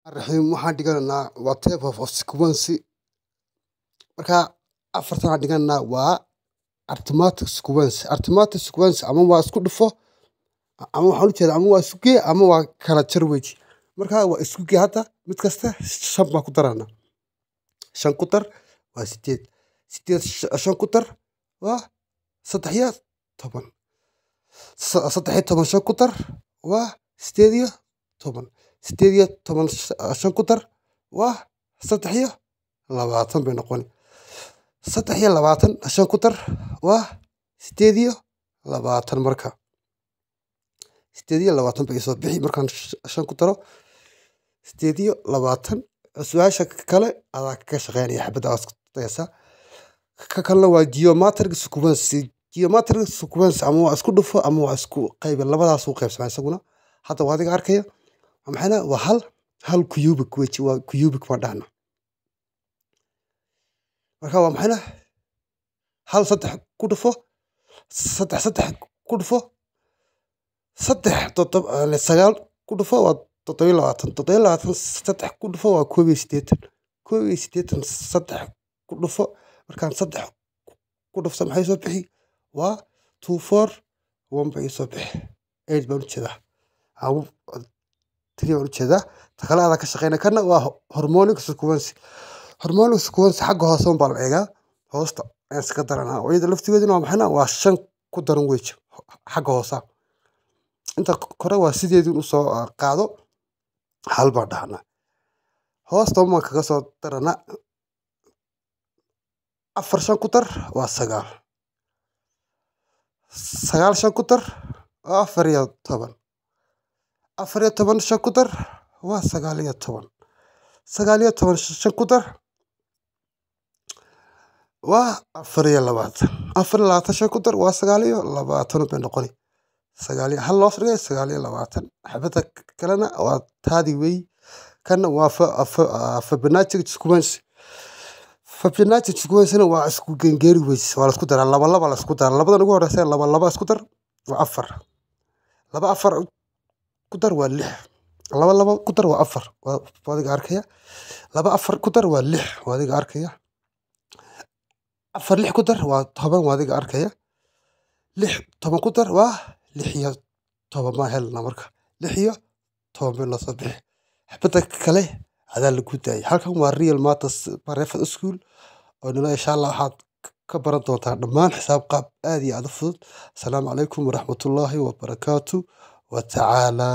الرحيم waxaan dhiganaa waa type of sequence marka afartan aan dhiganaa waa arithmetic sequence ama waa isku dhufo ama waxaan u jeedaa ama waa isku gee ama waa kala jar weji marka waa isku gee hadda mid kasta 5 baa ku darana 5 ku dar waa 8 5 ku dar waa 13 5 ku dar waa 8 5 ku dar waa 23 bay noqon 23 5 ku dar waa 28 marka 28 bay soo bixi markaan 5 ku daro 28 su'aasha kale adaa ka shaqeynaya xabada askutaysa ka kale waa geometric sequence ama waa isku dhufo ama waa isku qayb labadaas u qaybsan isaguna hadda waa adiga arkaya maxayna waa hal cubic weji waa cubic ma dhahna marka waa maxayna hal saddex ku dhufo saddex ku dhufo sagaal ku dhufo waa 27 saddex ku dhufo waa 81 saddex ku dhufo markaan saddex ku dhufsan maxay soo bixi waa 241 bay soo bixi 8 baan u jeedaa aw 3 baan u jeedaa takalaada ka shaqeynaa kana waa hormonic sequence xagga hoose baa la eegaa hoosta aan iska daranaa wayda laftigeeduna waa maxayna waa 5 ku daran weji xagga hoose inta kore waa sideedii u soo qaado hal baa dhaxna hoosta ma kaga soo darana 4 5 ku dar waa 9 5 ku dar waa 14 5 ku dar waa 19 5 ku dar waa 24 ku dar waa 29 bay noqoni hal loo soo 29 xabada kalena waa taadi way kana waa Fibonacci sequence waa isku gengeeri weys waa la isku daraa laba la isku daraa labadan ugu horeysa laba isku dar waa 4 ku dar waa 6 laba ku dar waa 4 waa adiga arkaya 4 ku dar waa 6 waa adiga arkaya 6 ku dar waa 10 waa adiga arkaya 10 ku dar waa 10 ma helna marka 10 bay la soo bixi xabada kale adaa lagu daayay halkan waa real matters private school oo nala insha Allah waxaad ka baran doontaa dhammaan xisaab qaab aad iyo aad u fudud assalaamu calaykum waraxmatullaahi wabarakaatu wa tacaala